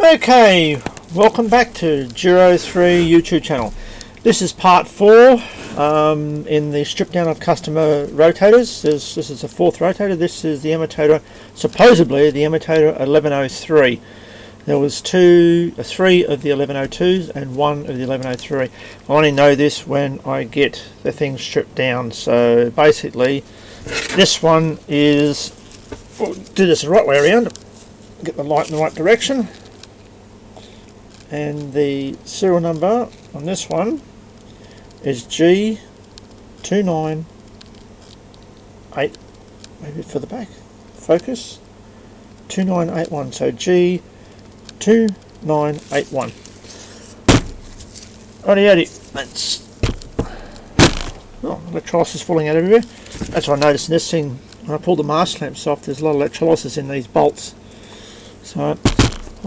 Okay, welcome back to Giro3 YouTube channel. This is part 4 in the strip down of customer rotators. This is the fourth rotator. This is the Emotator, supposedly the Emotator 1103. There was three of the 1102s and one of the 1103. I only know this when I get the thing stripped down. So basically, this one is, we'll do this the right way around, get the light in the right direction. And the serial number on this one is G298, maybe for the back, focus, 2981, so G2981. Alrighty, let's, electrolysis falling out everywhere. That's what I noticed in this thing, when I pull the mask clamps off, there's a lot of electrolysis in these bolts. So I'll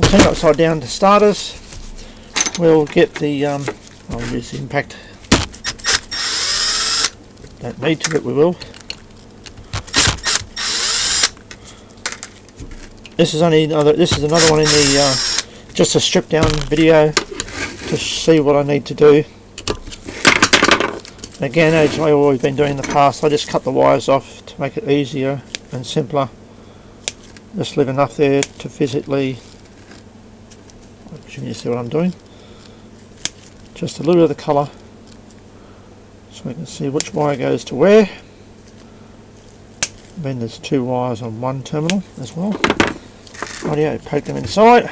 turn it upside down to starters. We'll get the, I'll use the impact, don't need to, but we will. This is another one in the, just a strip down video to see what I need to do. Again, as I've always been doing in the past, I just cut the wires off to make it easier and simpler. Just leave enough there to physically, I presume you see what I'm doing. Just a little bit of the colour so we can see which wire goes to where. Then there's two wires on one terminal as well. Rightio, poke them inside.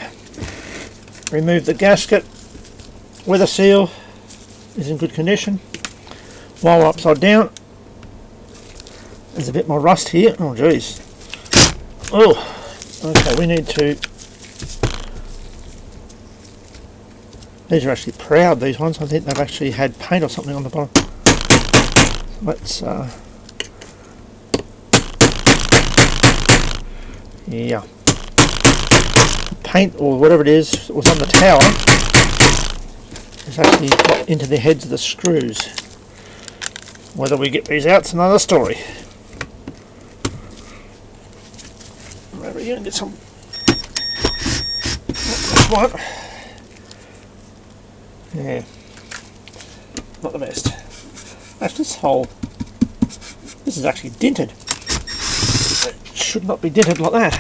Remove the gasket. Weather seal is in good condition. While we're upside down, there's a bit more rust here. Oh geez. Oh, okay, we need to. These are actually proud, these ones. I think they've actually had paint or something on the bottom. Let's, yeah. Paint, or whatever it is, that was on the tower, is actually got into the heads of the screws. Whether we get these out's another story. Over here and get some. That's one. Yeah, not the best. Actually, this hole, this is actually dinted. It should not be dinted like that.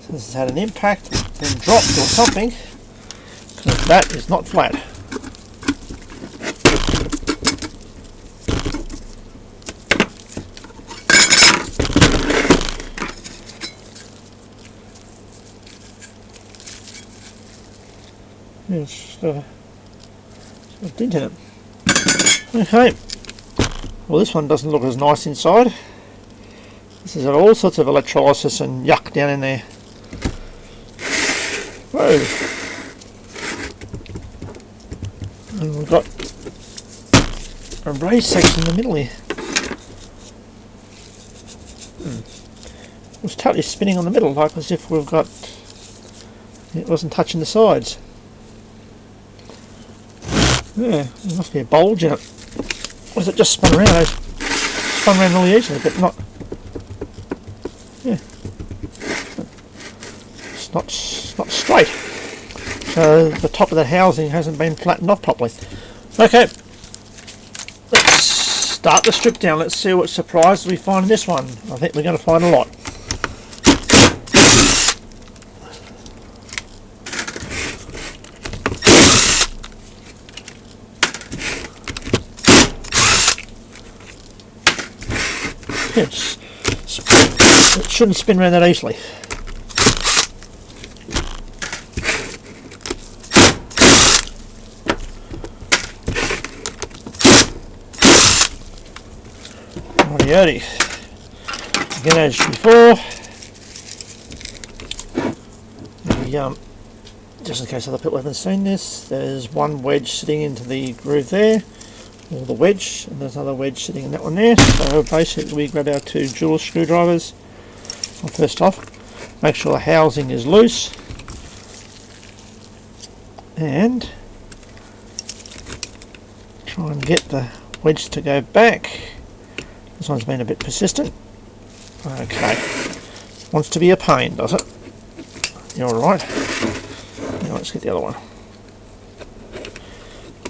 So this has had an impact, then dropped or something, because that is not flat. It's got a dent in it. Okay. Well, this one doesn't look as nice inside. This has got all sorts of electrolysis and yuck down in there. Whoa. And we've got a raised section in the middle here. It was totally spinning on the middle, like as if we've got, it wasn't touching the sides. Yeah, there must be a bulge in it. Or is it just spun around? Spun around really easily, but not. Yeah, it's not straight. So the top of the housing hasn't been flattened off properly. Okay, let's start the strip down. Let's see what surprises we find in this one. I think we're going to find a lot. It shouldn't spin around that easily. Alrighty. Again, as before, just in case other people haven't seen this, there's one wedge sitting into the groove there. Or the wedge, and there's another wedge sitting in that one there. So basically we grab our two jewel screwdrivers. Well, first off, make sure the housing is loose, and try and get the wedge to go back This one's been a bit persistent. Okay. Wants to be a pain, does it? You're alright. Now let's get the other one.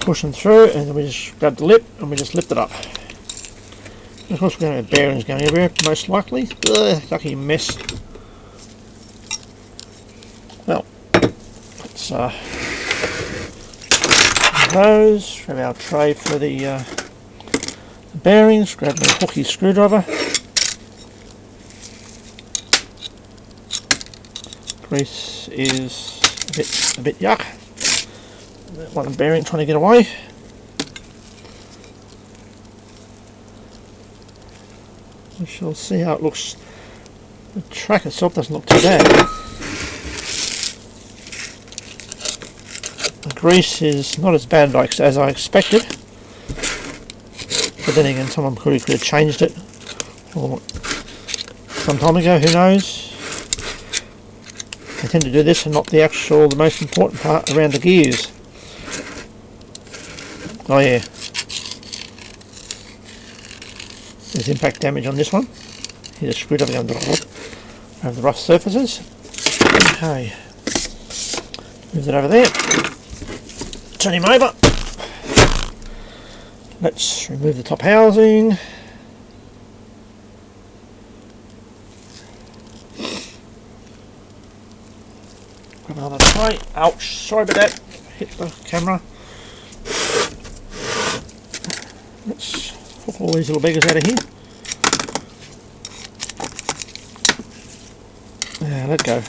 Push them through, and then we just grab the lip and we just lift it up. And of course we're going to have bearings going everywhere, most likely. Ugh, lucky mess. Well, let's those. Grab our tray for the bearings. Grab the hooky screwdriver. Grease is a bit yuck. That one bearing trying to get away. We shall see how it looks. The track itself doesn't look too bad. The grease is not as bad as I expected. But then again, someone could have changed it or some time ago, who knows. They tend to do this and not the most important part around the gears. Oh yeah. There's impact damage on this one. Here's a screwdriver going over the rough surfaces. Okay. Move that over there. Turn him over. Let's remove the top housing. Grab another tray. Ouch, sorry about that. Hit the camera. Let's hook all these little beggars out of here. Let go.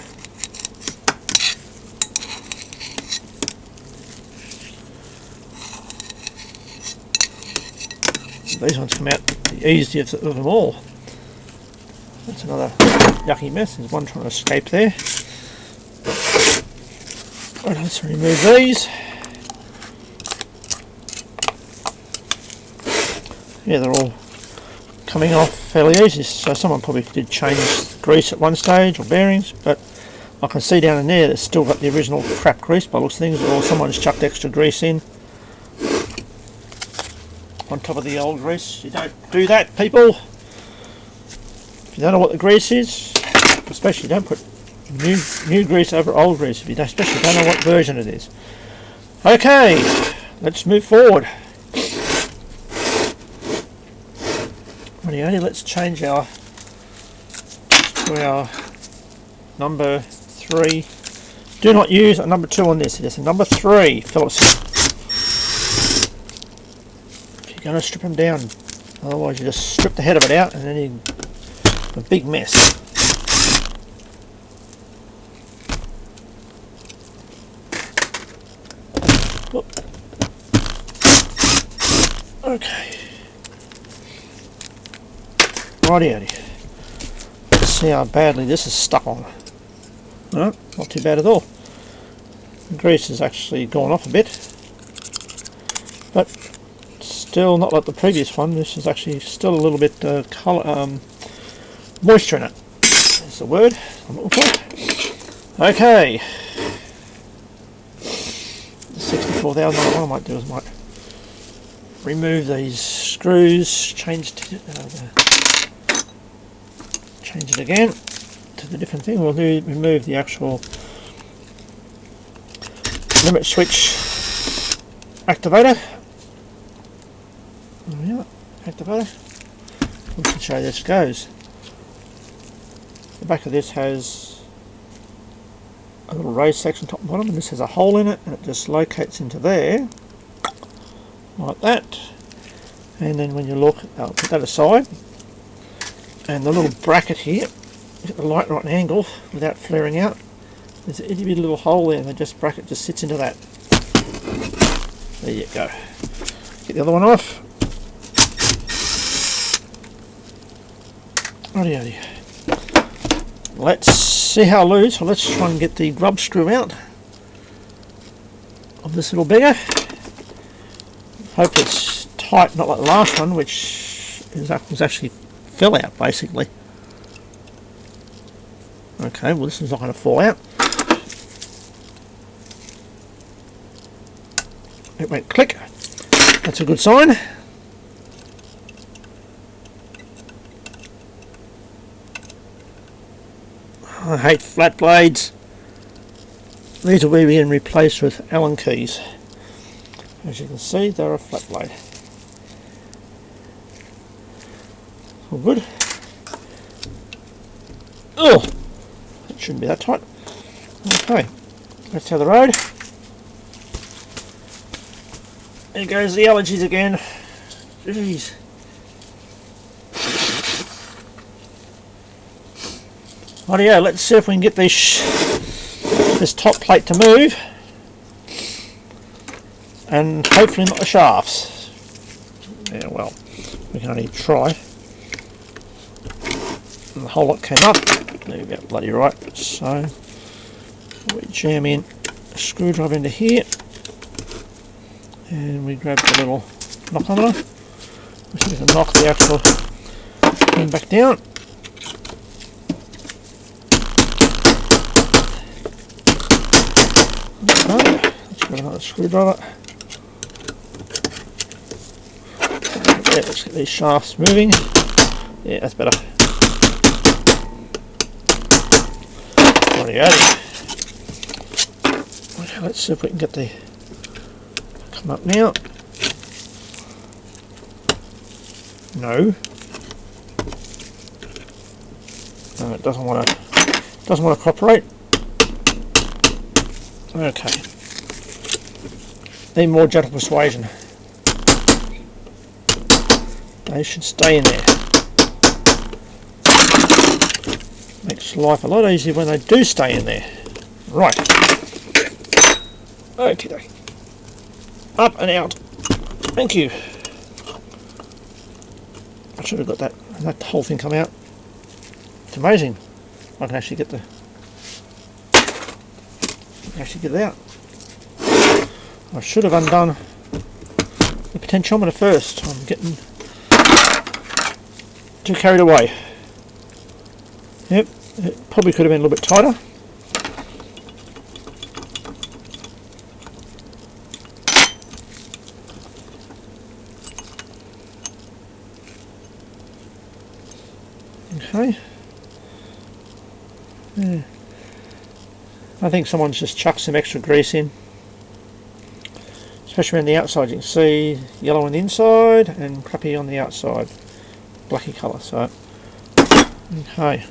These ones come out the easiest of them all. That's another yucky mess. There's one trying to escape there. Right, let's remove these. Yeah, they're all coming off fairly easy. So someone probably did change grease at one stage or bearings, but I can see down in there that's still got the original crap grease by the looks of things, or someone's chucked extra grease in on top of the old grease. You don't do that, people. If you don't know what the grease is, especially don't put new grease over old grease, if you especially don't know what version it is. Okay, let's move forward. Righty, let's change to our number 3. Do not use a number 2 on this. It is a number 3, Phillips. You're going to strip them down, otherwise you just strip the head of it out and then you have a big mess. Whoop. Okay. Righty. Let's see how badly this is stuck on. No, not too bad at all. The grease has actually gone off a bit, but still not like the previous one. This is actually still a little bit moisture in it. That's the word I'm looking for. Okay. The 64,000 one I might do is might remove these screws, change it again to the different thing. We'll remove the actual limit switch activator. Yeah, activator. We can show how this goes. The back of this has a little raised section top and bottom, and this has a hole in it, and it just locates into there like that. And then when you look, I'll put that aside, and the little bracket here, get the light right angle without flaring out. There's an itty bitty little hole there, and the bracket just sits into that. There you go. Get the other one off. Righty. Let's see how loose. Well, let's try and get the grub screw out of this little beggar. Hope it's tight, not like the last one, which was actually fell out basically. Okay, well this is not going to fall out. It went click. That's a good sign. I hate flat blades. These will be being replaced with Allen keys. As you can see, they're a flat blade. All good. Oh, it shouldn't be that tight. Okay, let's have the road. There goes the allergies again. Jeez. Rightio, let's see if we can get this top plate to move, and hopefully not the shafts. Yeah, well, we can only try. And the whole lot came up. There we go, bloody right. So we jam in a screwdriver into here, and we grab the little knockometer. We see if we can knock the actual thing back down. Okay, let's grab another screwdriver. Yeah, let's get these shafts moving. Yeah, that's better. Alrighty. Okay, let's see if we can get the come up now. No. No, it doesn't want to cooperate. Okay. Need more gentle persuasion. They should stay in there. Makes life a lot easier when they do stay in there. Right. Okay. Up and out. Thank you. I should have got that whole thing come out. It's amazing. I can actually get it out. I should have undone the potentiometer first. I'm getting too carried away. Yep, it probably could have been a little bit tighter. Okay. Yeah. I think someone's just chucked some extra grease in, especially around the outside. You can see yellow on the inside and crappy on the outside, blacky colour. So, okay,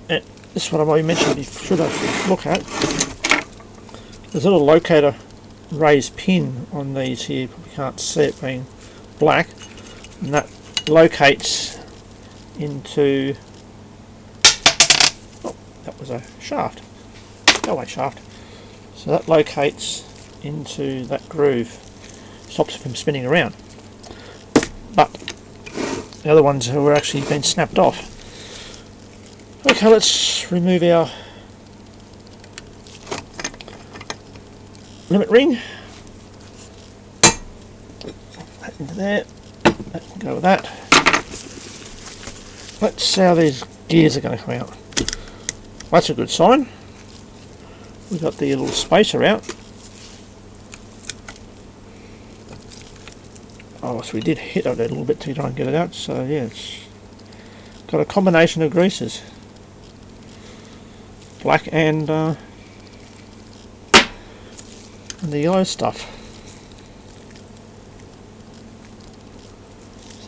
and this is what I mentioned. You should look at. There's a little locator raised pin on these here. You probably can't see it being black, and that locates into. Oh, that was a shaft. Go away, shaft. So that locates into that groove, stops it from spinning around. But the other ones were actually been snapped off. Okay, let's remove our limit ring. That into there. That can go with that. Let's see how these gears are going to come out. That's a good sign. We've got the little spacer out. Oh, so we did hit it a little bit to try and get it out. So yeah, it's got a combination of greases, black and the yellow stuff.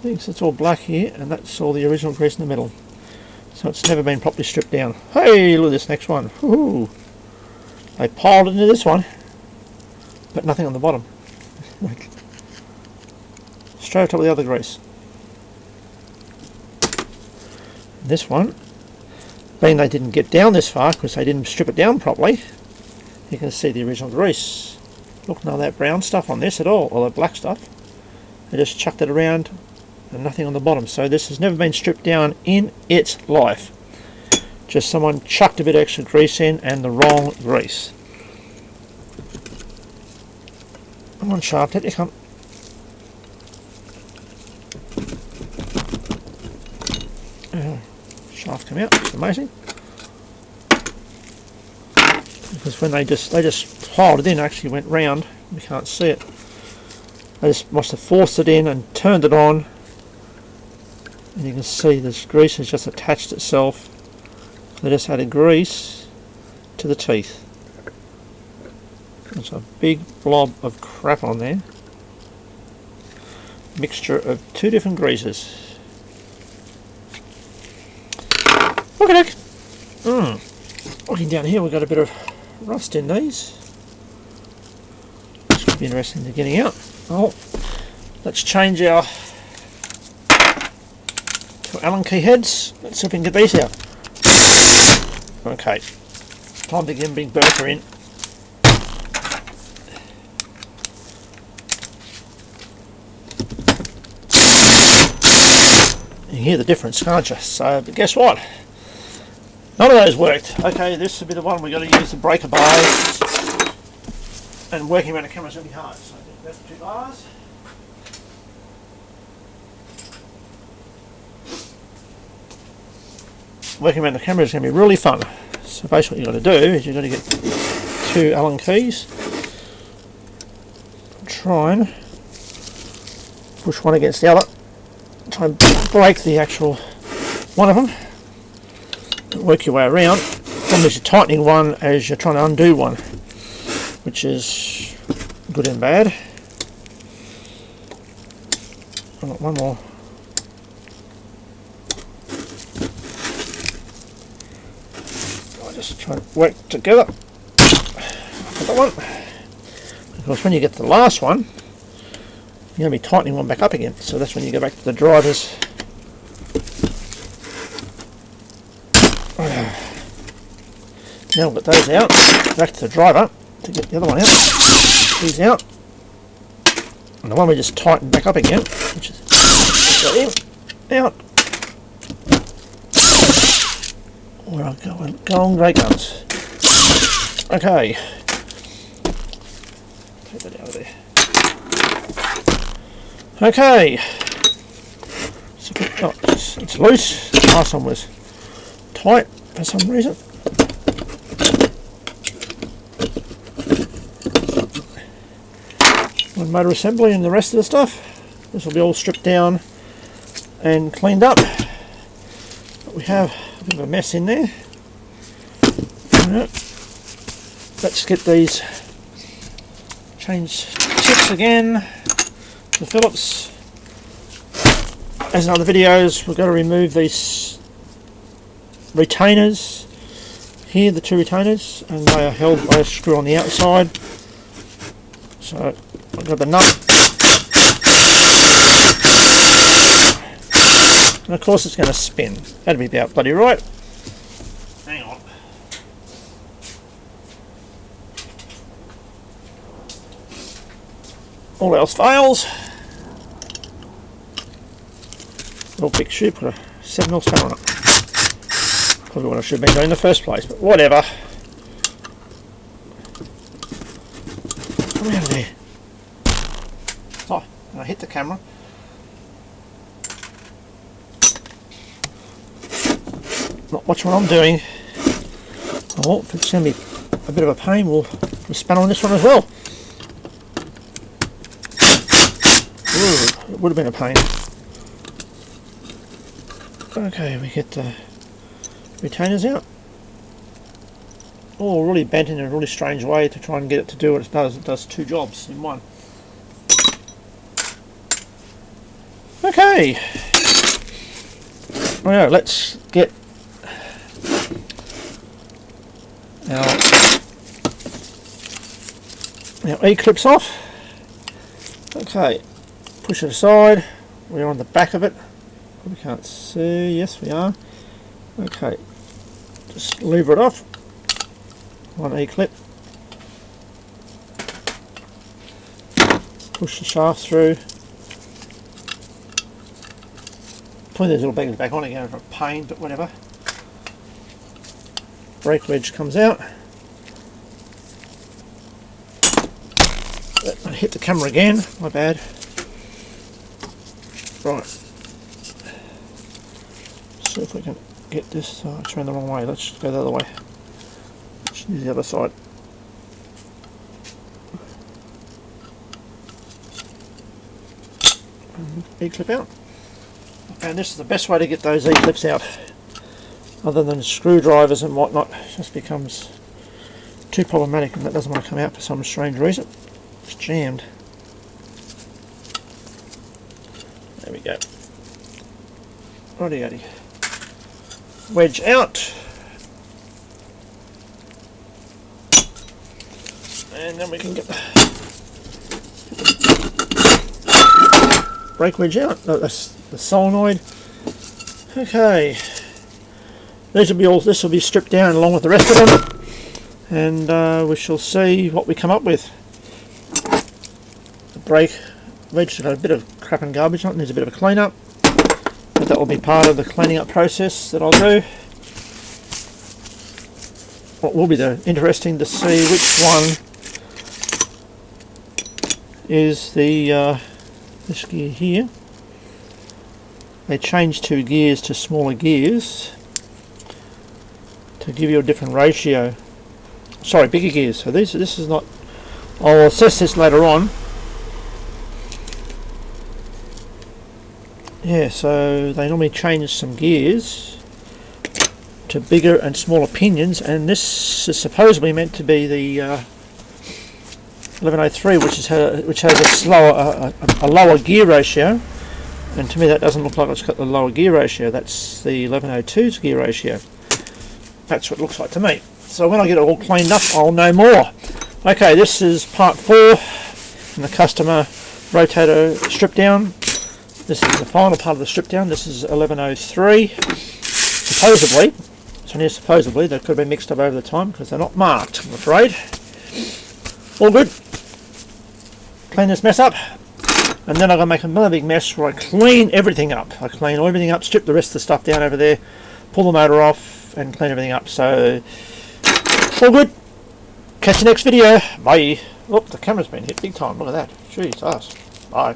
So it's all black here, and that's all the original grease in the middle. So it's never been properly stripped down. Hey, look at this next one. Woohoo! They piled it into this one, but nothing on the bottom. Straight on top of the other grease. This one, being they didn't get down this far because they didn't strip it down properly, you can see the original grease. Look, none of that brown stuff on this at all, or the black stuff. They just chucked it around and nothing on the bottom. So this has never been stripped down in its life. Just someone chucked a bit of extra grease in and the wrong grease. Come on, shaft, here you come. Shaft come out, it's amazing. Because when they just piled it in, actually went round, we can't see it. They just must have forced it in and turned it on. And you can see this grease has just attached itself They just added grease to the teeth. There's a big blob of crap on there. Mixture of two different greases. Look at that! Looking down here, we've got a bit of rust in these. This could be interesting to getting out. Oh, let's change our to Allen key heads. Let's see if we can get these out. Okay, time to get a big burper in. You can hear the difference, can't you? So, but guess what? None of those worked. Okay, this will be the one we've got to use the breaker bars, and working around the camera is going to be hard. So that's 2 bars. Working around the camera is going to be really fun. So basically what you've got to do is you've got to get 2 Allen keys, try and push one against the other, try and break the actual one of them, work your way around. The problem is you're tightening one as you're trying to undo one, which is good and bad. I've got one more. Just try and work together. Got that one. Of course, when you get to the last one, you're going to be tightening one back up again. So that's when you go back to the drivers. Now we've got those out. Back to the driver to get the other one out. These out. And the one we just tightened back up again, which is got in, out. Where I'm going, go on, great guns. Okay, take that out of there. Okay, so, oh, it's loose. The last one was tight for some reason. One motor assembly and the rest of the stuff. This will be all stripped down and cleaned up. But we have a bit of a mess in there. Right. Let's get these change tips again to Phillips. As in other videos, we've got to remove these retainers here, the 2 retainers, and they are held by a screw on the outside. So I've got the nut, and of course it's going to spin. That'd be about bloody right. Hang on. All else fails. Little big shoe, put a 7mm spanner on it. Probably what I should have been doing in the first place, but whatever. Come out of there. Oh, I hit the camera. Not watching what I'm doing. Oh, if it's going to be a bit of a pain, we'll span on this one as well. Ooh, it would have been a pain. Okay, we get the retainers out. All really bent in a really strange way to try and get it to do what it does. It does 2 jobs in one. Okay. Well, let's get our E-clips off. Okay, push it aside. We're on the back of it. We can't see. Yes, we are. Okay, just lever it off. One E-clip. Push the shaft through. Putting these little bags back on again for a pain, but whatever. Brake wedge comes out. I hit the camera again, my bad. Right. See if we can get this. I turned the wrong way. Let's go the other way. Let's use the other side. E-clip out. And this is the best way to get those E-clips out. other than screwdrivers and whatnot. It just becomes too problematic, and that doesn't want to come out for some strange reason. It's jammed. There we go. Righty-righty. Wedge out. And then we can get the brake wedge out. No, that's the solenoid. Okay. These will be all. This will be stripped down along with the rest of them, and we shall see what we come up with. The brake wedge has got a bit of crap and garbage on it. Needs a bit of a clean up, but that will be part of the cleaning up process that I'll do. What will be interesting to see which one is the this gear here. They changed 2 gears to smaller gears to give you a different ratio. Sorry, bigger gears. So this is not. I'll assess this later on. Yeah, so they normally change some gears to bigger and smaller pinions, and this is supposedly meant to be the 1103, which has a lower gear ratio, and to me that doesn't look like it's got the lower gear ratio. That's the 1102's gear ratio. That's what it looks like to me. So when I get it all cleaned up, I'll know more. Okay, this is part 4 in the customer rotator strip down. This is the final part of the strip down. This is 1103. Supposedly, it's only supposedly, they could have been mixed up over the time because they're not marked, I'm afraid. All good. Clean this mess up, and then I'm going to make another big mess where I clean everything up. I clean everything up, strip the rest of the stuff down over there, pull the motor off, and clean everything up. So, all good. Catch you next video. Bye. Oh, the camera's been hit big time. Look at that. Jeez, us. Bye.